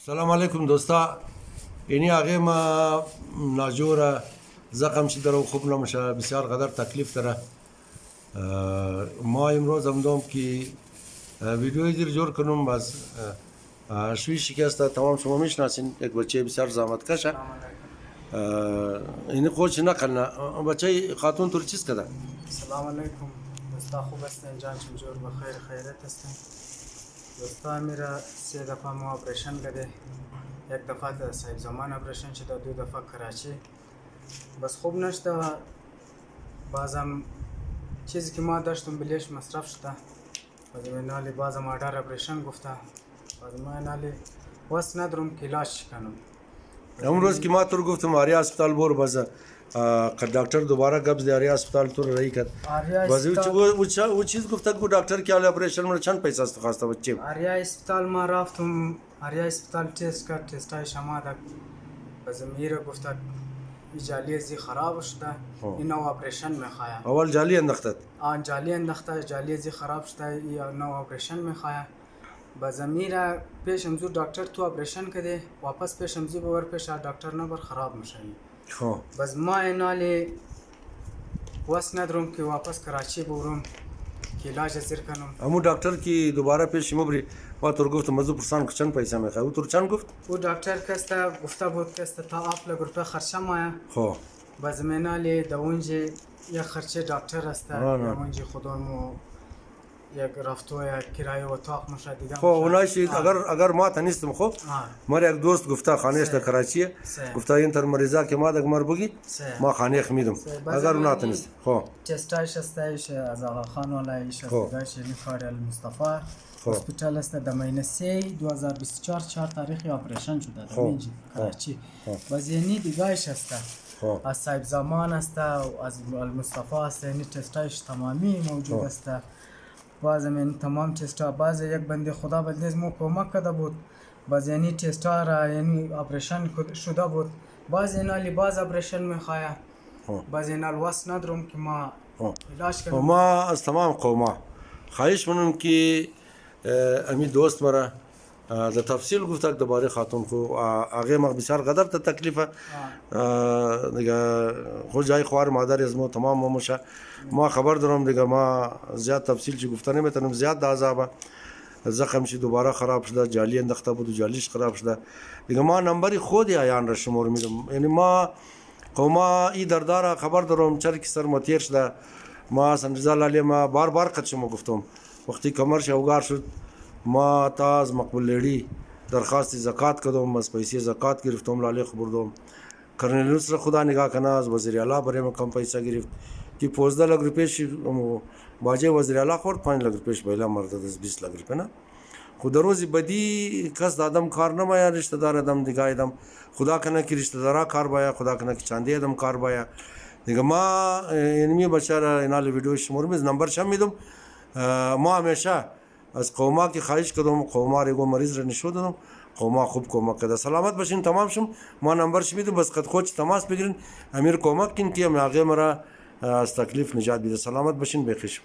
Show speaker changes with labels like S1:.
S1: سلام علیکم دوستا. اینی آقای ما ناجوره زخم چی داره و خوب نمیشه، بسیار قدر تکلیف داره. ما امروز هم دوم که ویدیوی دیر جور کنم، بس شوی شکسته. تمام شما میشناسین، یک بچه بسیار زحمت کشه. اینی خودش نقل نه بچه خاتون تور چیز کده.
S2: سلام علیکم دوستا، خوب هستین؟ جان چنجور بخیر خیرت هستین دوستا؟ میرا 3 دفعه ما آپریشن کرده، یک دفعه در صاحب زمان آپریشن شده، 2 دفعه کراچی. بس خوب نشده و بازم چیزی که ما داشتم بلیش مصرف شده. بازم اینالی بازم آردار آپریشن گفته، بازم ما اینالی وست ندارم که علاج کنم.
S1: امروز که ما تور گفتم آریا اسپتال بور بازه دکتر دوباره قبض آریا اسپتال تور رایی کرد. بازی او چیز گفته که دکتر که آپریشن من چند پیسه است خواسته بچه.
S2: آریا اسپتال ما رفتم، آریا اسپتال تست کرد، تستای شما داد. بازم میره گفته جالی زی خراب شده، این آپریشن میخواه.
S1: اول جالی انداختد.
S2: جالی انداخته، جالی زی خراب شده، این آپریشن میخواه. بازم میره پیش امزو دکتر تو آپریشن کده، واپس پیش امزو ببر پیش دکتر نبر خراب میشه. بس ما اینالی وست ندارم که واپس کراچی برم که علاج زیر کنم.
S1: امو دکتر کی دوباره پیش مبری ما تور گفتم مزو پرسان که چند پیسه میخواد. او تور چند گفت؟
S2: او دکتر کسته گفته بود کسته تا 7 لک روپیه خرچه مایا. باز منالی داونجی یک خرچه دکتر است، داونجی خودمو یک رفتو یک کرایه اتاق مشه دیگه.
S1: اونایشی اگر ما تنیستم مر یک دوست گفته خانهش در کراچی، گفته این تر مریضا که ما دگ مر بگی ما خانه خمیدم اگر اونا تنیست.
S2: چستایش استایش از آقا خان ولایش است دیگه کار المصطفی هسپیتال است. در ماه 3 2024 4 تاریخ آپریشن شده در اینجا کراچی. باز یعنی دیگهش است از صاحب زمان است و از المصطفی است، یعنی تستایش تمامی موجود است. باز من تمام تستا باز یک بنده خدا بلدیز مو کمک کرده بود، باز یعنی تستا را یعنی آپریشن شده بود. باز اینالی باز آپریشن میخواه، باز اینال وست ندارم که ما علاج کنم.
S1: ما از تمام قوما خواهش منم که امی دوست مرا در تفصیل گفته درباره خاتون خو آقای ما بسیار قدر تا تکلیفه دیگه خود جای خوار مادر از ما تمام موشه. ما خبر دارم دیگه، ما زیاد تفصیل چی گفتن نمیتونم، زیاد عذابه. زخم چی دوباره خراب شده، جالی انداخته بود و جالیش خراب شده دیگه. ما نمبری خودی آیان را شمار میدم، یعنی ما قوما ای درداره خبر دارم چرکی سر متیر شده. ما سنجزا لالی ما بار بار قد شما گفتم وقتی کمرش اوگار شد ما تاز مقبول لیڈی درخواست زکات کردم، از پیسه زکات گرفتم، لالی خبردم. کرنل نصر خدا نگاه کنه از وزیر اعلی برای من کم پیسه گرفت که 15 لک روپیش باجه وزیر اعلی خورد، 5 لک روپیش بیلا مرد از 20 لک روپیه نه. خود روزی بدی کس آدم کار نمایا، رشته دار آدم دیگه آدم خدا کنه که رشته دارا کار بایا، خدا کنه که چندی آدم کار بایا دیگه. ما اینمی بچاره اینال ویدیو شمار میز نمبر شم میدم. ما همیشه از قوما که خواهش کردم، قوما ریگو مریض را نشون دادم، قوما خوب کمک کرده. سلامت باشین تمام شم. ما نمبرش میدم، بس قد خود تماس بگیرین، امیر کمک کن که آقای مرا از تکلیف نجات بده. سلامت باشین، بخیر.